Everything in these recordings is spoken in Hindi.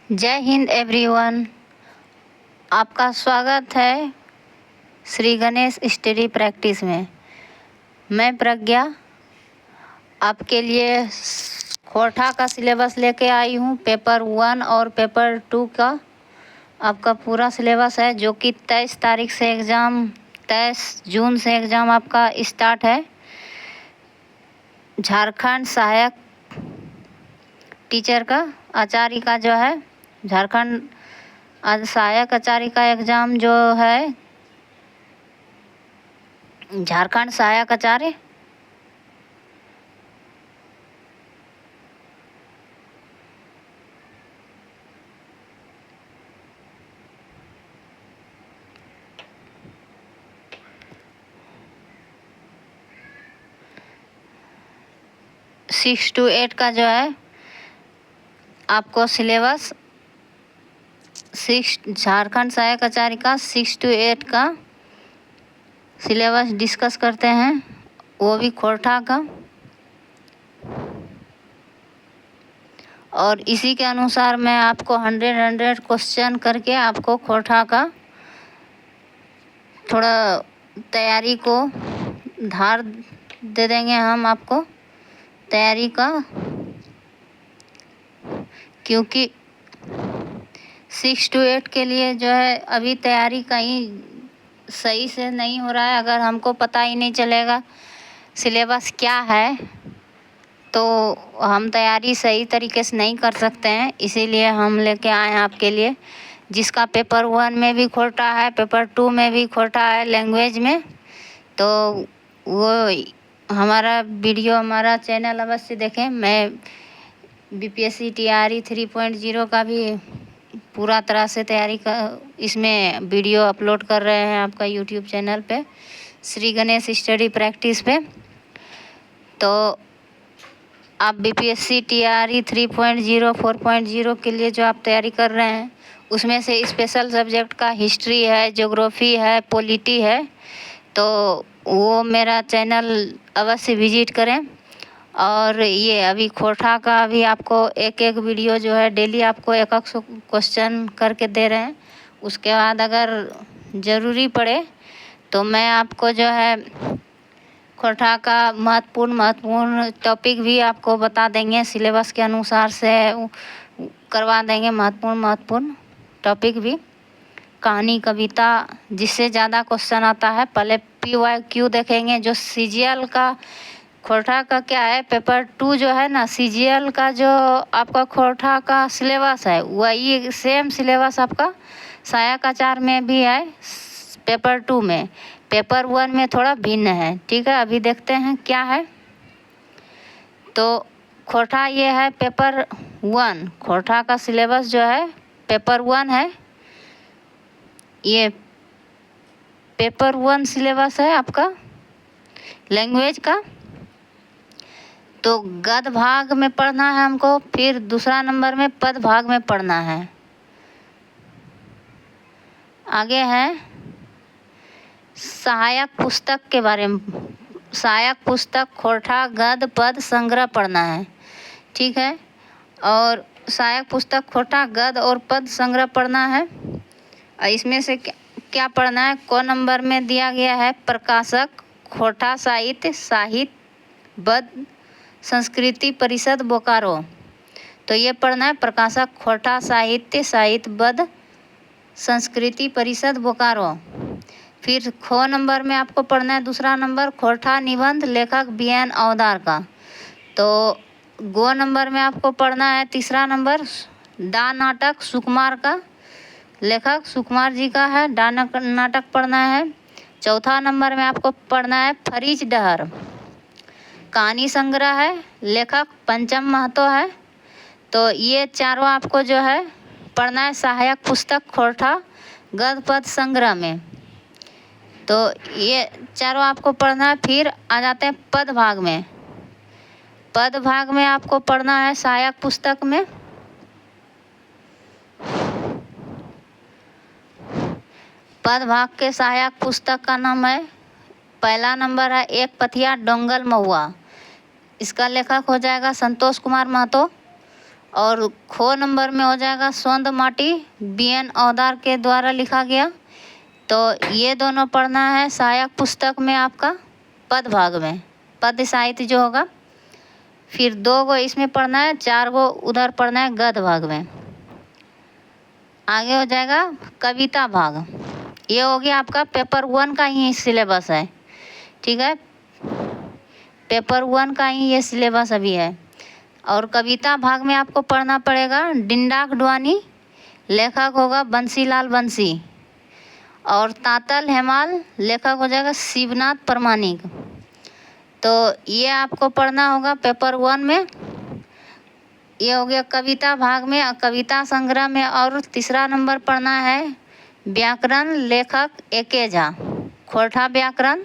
जय हिंद एवरीवन। आपका स्वागत है श्री गणेश स्टडी प्रैक्टिस में। मैं प्रज्ञा आपके लिए कोठा का सिलेबस लेके आई हूँ। पेपर 1 और पेपर 2 का आपका पूरा सिलेबस है, जो कि 23 जून से एग्ज़ाम आपका स्टार्ट है। झारखंड सहायक टीचर का आचार्य का जो है झारखंड सहायक आचार्य का एग्ज़ाम जो है झारखंड सहायक आचार्य सिक्स टू 8 का जो है आपको सिलेबस झारखंड सहायक आचार्य का 6 to 8 का सिलेबस डिस्कस करते हैं, वो भी कोठा का। और इसी के अनुसार मैं आपको 100 क्वेश्चन करके आपको कोठा का थोड़ा तैयारी को धार दे देंगे हम आपको तैयारी का, क्योंकि 6 to 8 के लिए जो है अभी तैयारी कहीं सही से नहीं हो रहा है। अगर हमको पता ही नहीं चलेगा सिलेबस क्या है तो हम तैयारी सही तरीके से नहीं कर सकते हैं। इसीलिए हम लेके आए हैं आपके लिए, जिसका पेपर 1 में भी खोटा है, पेपर 2 में भी खोटा है लैंग्वेज में। तो वो हमारा वीडियो, हमारा चैनल अवश्य देखें। मैं BPSC TRE 3.0 का भी पूरा तरह से तैयारी का इसमें वीडियो अपलोड कर रहे हैं आपका यूट्यूब चैनल पे, श्री गणेश स्टडी प्रैक्टिस पे। तो आप BPSC TRE 3.0 4.0 के लिए जो आप तैयारी कर रहे हैं, उसमें से स्पेशल सब्जेक्ट का हिस्ट्री है, ज्योग्राफी है, पॉलिटी है, तो वो मेरा चैनल अवश्य विजिट करें। और ये अभी कोठा का भी आपको एक वीडियो जो है डेली आपको एक क्वेश्चन करके दे रहे हैं। उसके बाद अगर ज़रूरी पड़े तो मैं आपको जो है कोठा का महत्वपूर्ण टॉपिक भी आपको बता देंगे, सिलेबस के अनुसार से करवा देंगे। महत्वपूर्ण टॉपिक भी, कहानी, कविता, जिससे ज़्यादा क्वेश्चन आता है। पहले PYQ देखेंगे, जो CGL का कोठा का क्या है, पेपर 2 जो है ना, CGL का जो आपका कोठा का सिलेबस है वही सेम सिलेबस आपका सहायक आचार्य में भी है पेपर 2 में। पेपर 1 में थोड़ा भिन्न है, ठीक है। अभी देखते हैं क्या है। तो कोठा ये है पेपर 1, कोठा का सिलेबस जो है पेपर 1 है। ये पेपर 1 सिलेबस है आपका लैंग्वेज का। तो गद्य भाग में पढ़ना है हमको, फिर दूसरा नंबर में पद भाग में पढ़ना है। आगे है सहायक पुस्तक के बारे में। सहायक पुस्तक कोठा गद्य पद संग्रह पढ़ना है, ठीक है। और सहायक पुस्तक कोठा गद्य और पद संग्रह पढ़ना है। और इसमें से क्या पढ़ना है, को नंबर में दिया गया है प्रकाशक कोठा साहित्य बद्ध संस्कृति परिषद बोकारो। तो ये पढ़ना है प्रकाशक कोठा साहित्य बद्ध संस्कृति परिषद बोकारो। फिर खो नंबर में आपको पढ़ना है दूसरा नंबर कोठा निबंध लेखक BN अवतार का। तो गो नंबर में आपको पढ़ना है तीसरा नंबर डा नाटक सुकुमार का, लेखक सुकुमार जी का है, डा नाटक पढ़ना है। चौथा नंबर में आपको पढ़ना है फरीच डहर, कहानी संग्रह है, लेखक पंचम महतो है। तो ये चारों आपको जो है पढ़ना है सहायक पुस्तक कोठा गद्य पद संग्रह में। तो ये चारों आपको पढ़ना है। फिर आ जाते हैं पद भाग में। पद भाग में आपको पढ़ना है सहायक पुस्तक में पद भाग के सहायक पुस्तक का नाम है, पहला नंबर है एक पथिया डोंगल महुआ। इसका लेखक हो जाएगा संतोष कुमार महतो। और खो नंबर में हो जाएगा सोंद माटी, BN औदार के द्वारा लिखा गया। तो ये दोनों पढ़ना है सहायक पुस्तक में आपका पद भाग में, पद साहित्य जो होगा। फिर 2 गो इसमें पढ़ना है, 4 गो उधर पढ़ना है गद्य भाग में। आगे हो जाएगा कविता भाग। ये हो गया आपका पेपर 1 का ही सिलेबस है, ठीक है। पेपर 1 का ही ये सिलेबस अभी है। और कविता भाग में आपको पढ़ना पड़ेगा डिंडाक ड्वानी, लेखक होगा बंसीलाल बंसी। और तातल हेमाल, लेखक हो जाएगा शिवनाथ प्रमाणिक। तो ये आपको पढ़ना होगा पेपर 1 में। ये हो गया कविता भाग में, कविता संग्रह में। और तीसरा नंबर पढ़ना है व्याकरण, लेखक एके झा, खोरठा व्याकरण।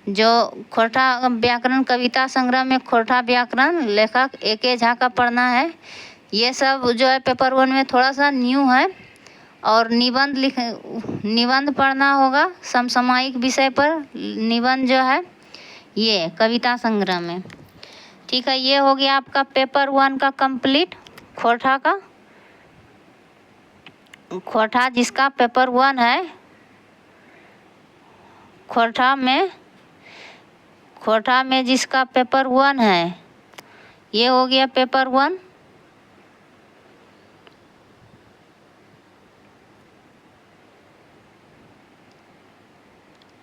जो खोरठा व्याकरण कविता संग्रह में खोरठा व्याकरण, लेखक एके झा का पढ़ना है। ये सब जो है पेपर 1 में थोड़ा सा न्यू है। और निबंध पढ़ना होगा समसामयिक विषय पर, निबंध जो है ये कविता संग्रह में, ठीक है। ये हो गया आपका पेपर 1 का कंप्लीट, खोरठा का। खोरठा जिसका पेपर 1 है, खोरठा में जिसका पेपर 1 है, ये हो गया पेपर 1।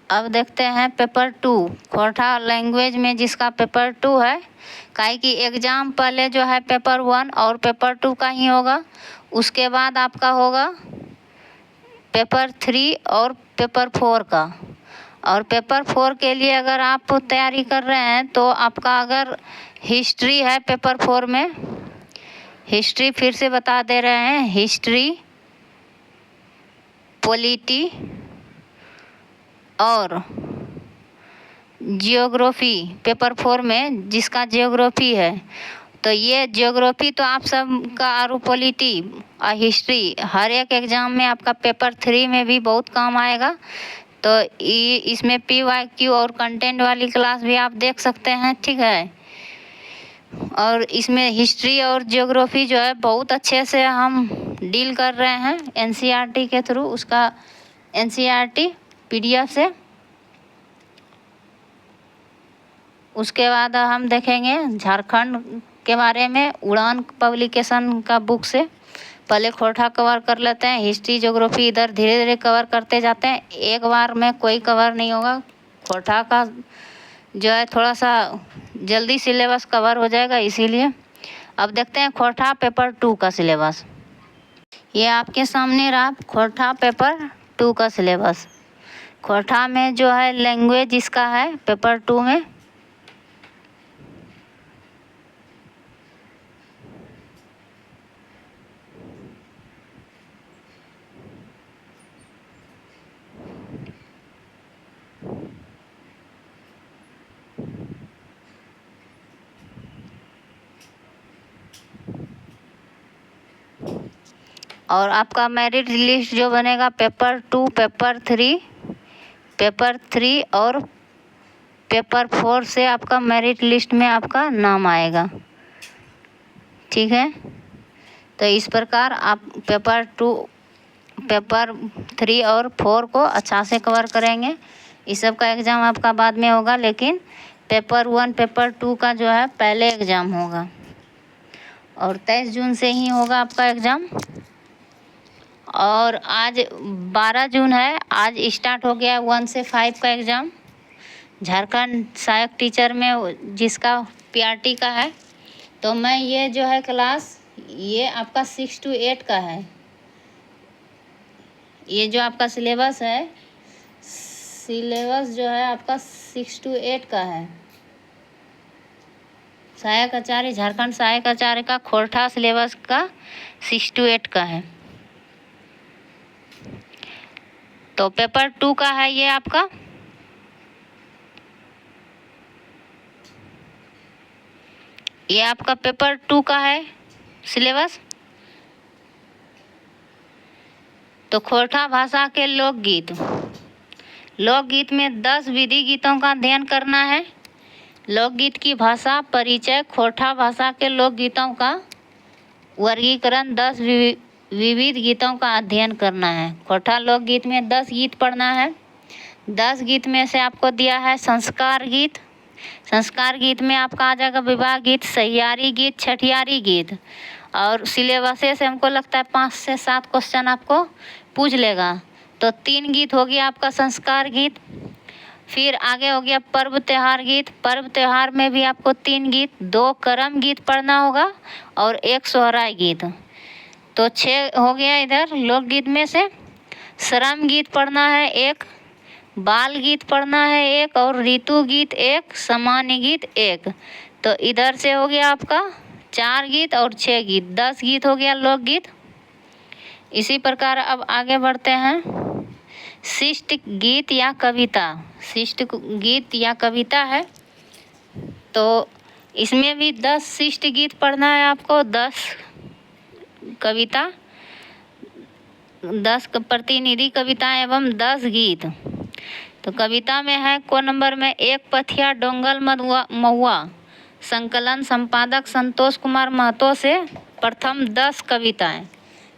अब देखते हैं पेपर 2, खोरठा लैंग्वेज में जिसका पेपर 2 है। काहे कि एग्ज़ाम पहले जो है पेपर 1 और पेपर 2 का ही होगा। उसके बाद आपका होगा पेपर 3 और पेपर 4 का। और पेपर 4 के लिए अगर आप तैयारी कर रहे हैं तो आपका अगर हिस्ट्री है पेपर 4 में, हिस्ट्री फिर से बता दे रहे हैं, हिस्ट्री, पॉलिटी और जियोग्राफी पेपर 4 में जिसका जियोग्राफी है। तो ये जियोग्राफी तो आप सब का और पॉलिटी और हिस्ट्री हर एक एग्ज़ाम में आपका पेपर 3 में भी बहुत काम आएगा। तो इसमें PYQ और कंटेंट वाली क्लास भी आप देख सकते हैं, ठीक है। और इसमें हिस्ट्री और जियोग्राफी जो है बहुत अच्छे से हम डील कर रहे हैं NCERT के थ्रू, उसका NCERT PDF से। उसके बाद हम देखेंगे झारखंड के बारे में उड़ान पब्लिकेशन का बुक से। पहले खोरठा कवर कर लेते हैं, हिस्ट्री ज्योग्राफी इधर धीरे धीरे कवर करते जाते हैं। एक बार में कोई कवर नहीं होगा। खोरठा का जो है थोड़ा सा जल्दी सिलेबस कवर हो जाएगा, इसीलिए। अब देखते हैं खोरठा पेपर 2 का सिलेबस। ये आपके सामने रहा खोरठा पेपर 2 का सिलेबस। खोरठा में जो है लैंग्वेज इसका है पेपर 2 में। और आपका मेरिट लिस्ट जो बनेगा पेपर 2, पेपर 3 और पेपर 4 से आपका मेरिट लिस्ट में आपका नाम आएगा, ठीक है। तो इस प्रकार आप पेपर 2, पेपर 3 और 4 को अच्छा से कवर करेंगे। इस सब का एग्ज़ाम आपका बाद में होगा, लेकिन पेपर 1, पेपर 2 का जो है पहले एग्ज़ाम होगा। और 23 जून से ही होगा आपका एग्ज़ाम। और आज 12 जून है, आज स्टार्ट हो गया 1 से 5 का एग्ज़ाम झारखंड सहायक टीचर में जिसका PRT का है। तो मैं ये जो है क्लास ये आपका 6 to 8 का है। ये जो आपका सिलेबस है, सिलेबस जो है आपका 6 to 8 का है। सहायक आचार्य, झारखंड सहायक आचार्य का खोरठा सिलेबस का 6 to 8 का है। तो पेपर 2 का है ये आपका। ये आपका पेपर 2 का है सिलेबस। तो खोरठा भाषा के लोकगीत, लोकगीत में 10 विधि गीतों का अध्ययन करना है। लोकगीत की भाषा परिचय, खोरठा भाषा के लोकगीतों का वर्गीकरण 10 विविध गीतों का अध्ययन करना है। खोटा लोकगीत में 10 गीत पढ़ना है। 10 गीत में से आपको दिया है संस्कार गीत। संस्कार गीत में आपका आ जाएगा विवाह गीत, सहियारी गीत, छठियारी गीत। और सिलेबस से हमको लगता है 5 से 7 क्वेश्चन आपको पूछ लेगा। तो 3 गीत हो गया आपका संस्कार गीत। फिर आगे हो गया पर्व त्योहार गीत। पर्व त्योहार में भी आपको 3 गीत, 2 करम गीत पढ़ना होगा और 1 सोहराय गीत। तो 6 हो गया इधर लोकगीत में से। श्रम गीत पढ़ना है 1, बाल गीत पढ़ना है 1 और ऋतु गीत 1, सामान्य गीत 1। तो इधर से हो गया आपका 4 गीत और 6 गीत, 10 गीत हो गया लोकगीत। इसी प्रकार अब आगे बढ़ते हैं। शिष्ट गीत या कविता। शिष्ट गीत या कविता है तो इसमें भी 10 शिष्ट गीत पढ़ना है आपको, 10 कविता, 10 प्रतिनिधि कविता एवं 10 गीत। तो कविता में है को नंबर में 1 पथिया डोंगल महुआ, संकलन संपादक संतोष कुमार महतो से प्रथम 10 कविताएं।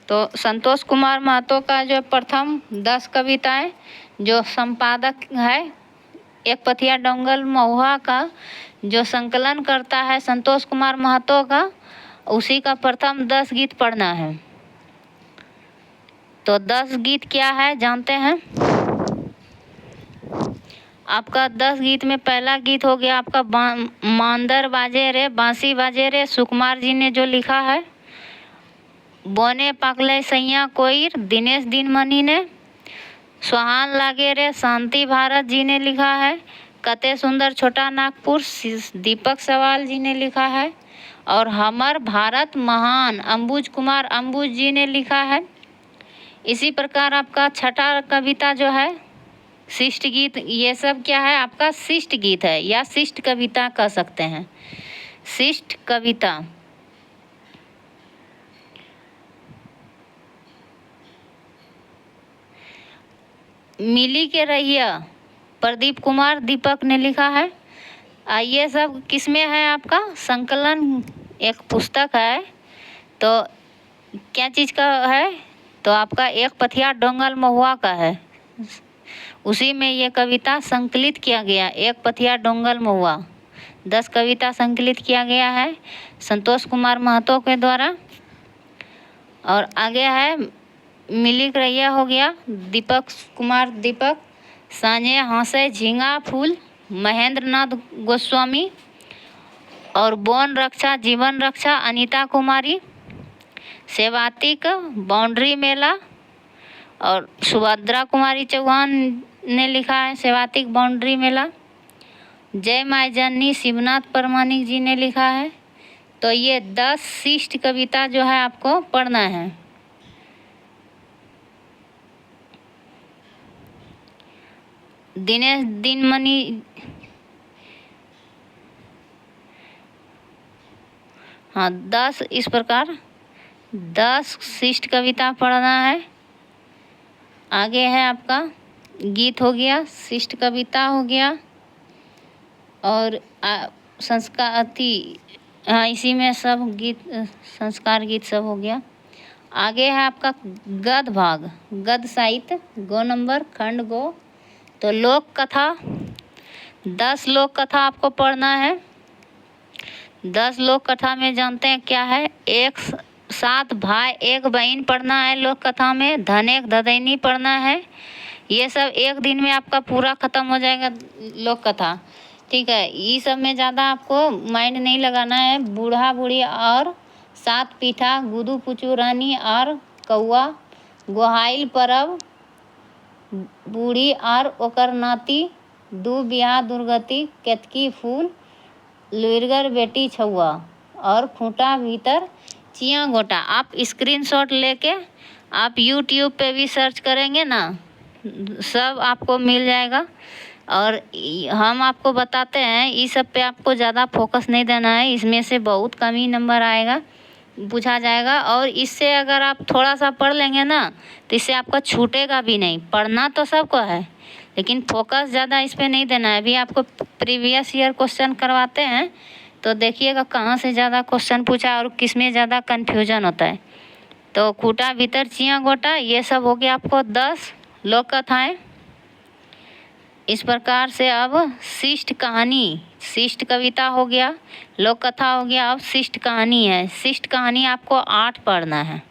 तो संतोष कुमार महतो का जो प्रथम 10 कविताएं जो संपादक है, 1 पथिया डोंगल महुआ का जो संकलन करता है संतोष कुमार महतो का, उसी का प्रथम 10 गीत पढ़ना है। तो 10 गीत क्या है जानते हैं। आपका 10 गीत में पहला गीत हो गया आपका मांदर बाजे रे बांसी बाजे रे, सुकुमार जी ने जो लिखा है। बोने पाकले सैया कोईर, दिनेश दिनमणि ने। सुहान लागे रे शांति भारत जी ने लिखा है। कते सुंदर छोटा नागपुर, दीपक सवाल जी ने लिखा है। और हमर भारत महान अंबुज कुमार अंबुज जी ने लिखा है। इसी प्रकार आपका छठा कविता जो है शिष्ट गीत, ये सब क्या है आपका शिष्ट गीत है या शिष्ट कविता कह सकते हैं। शिष्ट कविता मिली के रहिया, प्रदीप कुमार दीपक ने लिखा है। ये सब किसमें है आपका संकलन, एक पुस्तक है। तो क्या चीज़ का है, तो आपका 1 पथिया डोंगल महुआ का है, उसी में ये कविता संकलित किया गया। 1 पथिया डोंगल महुआ 10 कविता संकलित किया गया है संतोष कुमार महतो के द्वारा। और आगे है मिली रैया हो गया दीपक कुमार दीपक, सांझे हंसे झींगा फूल महेंद्र नाथ गोस्वामी। और वन रक्षा जीवन रक्षा अनीता कुमारी। सेवातिक बाउंड्री मेला और सुभद्रा कुमारी चौहान ने लिखा है सेवातिक बाउंड्री मेला। जय माय जननी शिवनाथ परमानिक जी ने लिखा है। तो ये 10 शिष्ट कविता जो है आपको पढ़ना है। दिनेश दिनमणि, हाँ 10 इस प्रकार 10 शिष्ट कविता पढ़ना है। आगे है आपका गीत हो गया, शिष्ट कविता हो गया और संस्कार हाँ इसी में सब गीत संस्कार गीत सब हो गया। आगे है आपका गद्य भाग, गद्य साहित्य गो नंबर खंड गो। तो लोक कथा 10 लोक कथा आपको पढ़ना है। 10 लोक कथा में जानते हैं क्या है, 1 7 भाई 1 बहन पढ़ना है लोक कथा में, धनेक धदैनी पढ़ना है। ये सब एक दिन में आपका पूरा खत्म हो जाएगा लोक कथा, ठीक है। ये सब में ज़्यादा आपको माइंड नहीं लगाना है। बूढ़ा बूढ़ी और 7 पीठा, गुदू पुचू रानी और कौआ, गोहाइल परब, बूढ़ी और ओकर नाती, दू बियाह दुर्गति, केतकी फूल, लुइरगर बेटी छुआ और खूंटा भीतर चिया गोटा। आप स्क्रीनशॉट लेके आप यूट्यूब पे भी सर्च करेंगे ना, सब आपको मिल जाएगा। और हम आपको बताते हैं इस सब पे आपको ज़्यादा फोकस नहीं देना है, इसमें से बहुत कम ही नंबर आएगा, पूछा जाएगा। और इससे अगर आप थोड़ा सा पढ़ लेंगे ना तो इससे आपका छूटेगा भी नहीं। पढ़ना तो सबको है लेकिन फोकस ज़्यादा इस पर नहीं देना है। अभी आपको प्रीवियस ईयर क्वेश्चन करवाते हैं तो देखिएगा कहाँ से ज़्यादा क्वेश्चन पूछा और किस में ज़्यादा कन्फ्यूजन होता है। तो खूटा भीतर चिया गोटा, ये सब हो गया आपको 10 लोक कथाएँ। इस प्रकार से अब शिष्ट कहानी, शिष्ट कविता हो गया, लोक कथा हो गया, अब शिष्ट कहानी है। शिष्ट कहानी आपको 8 पढ़ना है।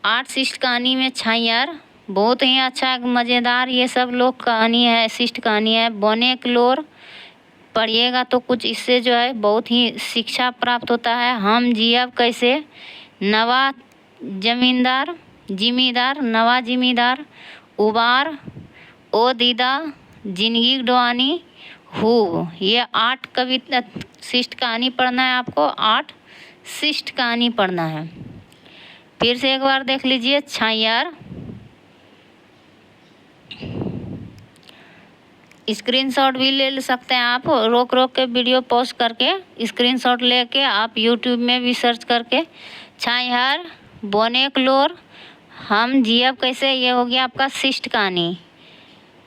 8 शिष्ट कहानी में छायार बहुत ही अच्छा मज़ेदार ये सब लोक कहानी है, शिष्ट कहानी है। बौने क्लोर पढ़िएगा तो कुछ इससे जो है बहुत ही शिक्षा प्राप्त होता है। हम जियब कैसे, नवा जिमीदार, नवा जिमीदार, उबार, ओ दीदा, जिंदगी डोआनी, हु, ये 8 कविता शिष्ट कहानी पढ़ना है आपको। 8 शिष्ट कहानी पढ़ना है। फिर से एक बार देख लीजिए। छायार, स्क्रीनशॉट भी ले सकते हैं आप, रोक के वीडियो पॉज करके स्क्रीनशॉट लेके आप यूट्यूब में भी सर्च करके छायार, बोने क्लोर, हम जियब कैसे, ये हो गया आपका शिष्ट कहानी।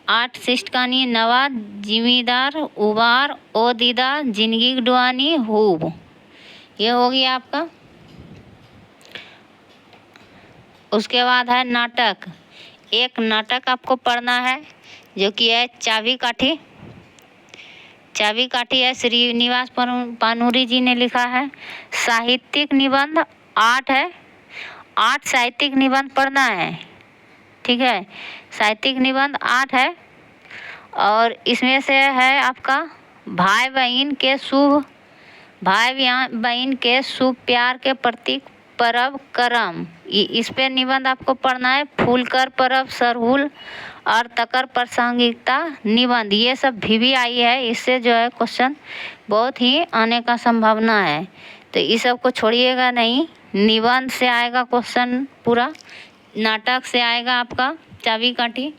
8 शिष्ट कहानी। नवा जिमीदार, उबार, ओ दीदा, जिंदगी डुआनी, हूब, ये हो गया आपका। उसके बाद है नाटक। एक नाटक आपको पढ़ना है जो कि है चाबी काठी। चाबी काठी है, श्रीनिवास पानूरी जी ने लिखा है। साहित्यिक निबंध 8 है। 8 साहित्यिक निबंध पढ़ना है, ठीक है। साहित्यिक निबंध 8 है और इसमें से है आपका भाई बहन के शुभ प्यार के प्रतीक परब करम, इस पे निबंध आपको पढ़ना है। फूलकर परब, सरहुल और तकर प्रासंगिकता निबंध, ये सब भी आई है। इससे जो है क्वेश्चन बहुत ही आने का संभावना है, तो इस सब को छोड़िएगा नहीं। निबंध से आएगा क्वेश्चन पूरा, नाटक से आएगा आपका चाबी काठी।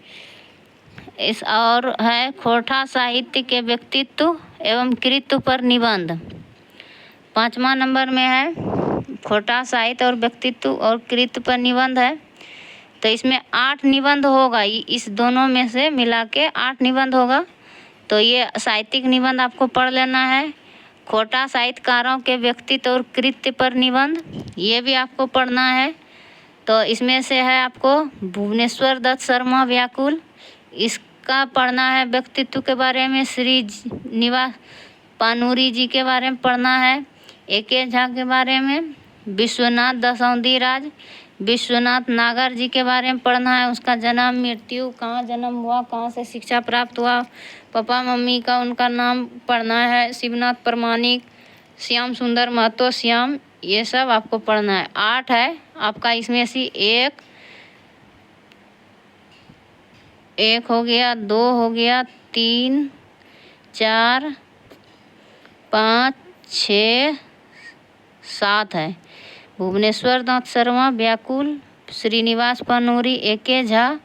इस और है खोरठा साहित्य के व्यक्तित्व एवं कृत्य पर निबंध। 5वां नंबर में है खोरठा साहित्य और व्यक्तित्व और कृत्य पर निबंध है। तो इसमें 8 निबंध होगा, इस दोनों में से मिला के 8 निबंध होगा। तो ये साहित्यिक निबंध आपको पढ़ लेना है। खोटा साहित्यकारों के व्यक्तित्व और कृत्य पर निबंध, ये भी आपको पढ़ना है। तो इसमें से है आपको भुवनेश्वर दत्त शर्मा व्याकुल, इसका पढ़ना है। व्यक्तित्व के बारे में श्रीनिवास पानूरी जी के बारे में पढ़ना है। ए.के. झा के बारे में, विश्वनाथ दसौंधी राज, विश्वनाथ नागर जी के बारे में पढ़ना है। उसका जन्म, मृत्यु, कहाँ जन्म हुआ, कहाँ से शिक्षा प्राप्त हुआ, पापा मम्मी का उनका नाम पढ़ना है। शिवनाथ प्रमाणिक, श्याम सुंदर महतो श्याम, ये सब आपको पढ़ना है। 8 है आपका, इसमें से एक हो गया, 2 हो गया, 3, 4, 5, 6, 7 है। भुवनेश्वर दत्त शर्मा व्याकुल, श्रीनिवास पानूरी, ए.के. झा,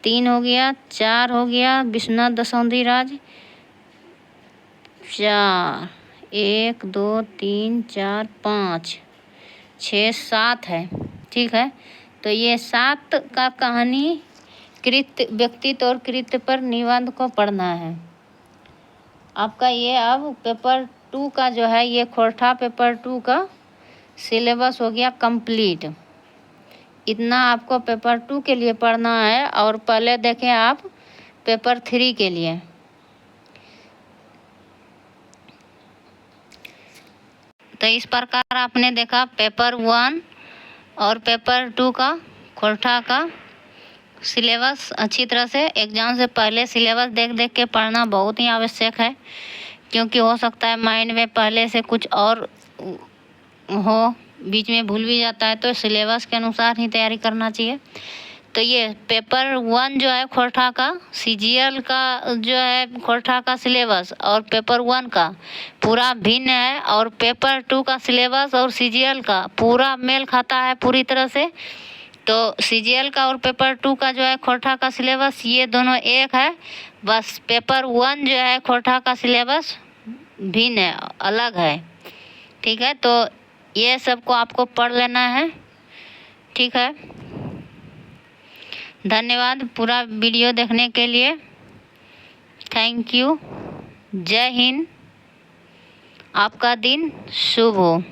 3 हो गया, 4 हो गया, विश्वनाथ दसौंधी राज, 4, 1, 2, 3, 4, 5, 6, 7 है, ठीक है। तो ये 7 का कहानी कृत्य, व्यक्तित्व और कृत्य पर निबंध को पढ़ना है आपका। ये अब पेपर 2 का जो है, ये खोरठा पेपर 2 का सिलेबस हो गया कंप्लीट। इतना आपको पेपर 2 के लिए पढ़ना है। और पहले देखें आप पेपर 3 के लिए। तो इस प्रकार आपने देखा पेपर 1 और पेपर 2 का खोरठा का सिलेबस। अच्छी तरह से एग्ज़ाम से पहले सिलेबस देख के पढ़ना बहुत ही आवश्यक है, क्योंकि हो सकता है माइंड में पहले से कुछ और हो, बीच में भूल भी जाता है। तो सिलेबस के अनुसार ही तैयारी करना चाहिए। तो ये पेपर 1 जो है खोरठा का, सीजीएल का जो है खोरठा का सिलेबस और पेपर 1 का पूरा भिन्न है, और पेपर 2 का सिलेबस और सीजीएल का पूरा मेल खाता है पूरी तरह से। तो सीजीएल का और पेपर 2 का जो है खोरठा का सिलेबस, ये दोनों एक है, बस पेपर 1 जो है खोरठा का सिलेबस भिन्न है, अलग है, ठीक है। तो ये सबको आपको पढ़ लेना है, ठीक है। धन्यवाद पूरा वीडियो देखने के लिए। Thank you. जय हिंद। आपका दिन शुभ हो।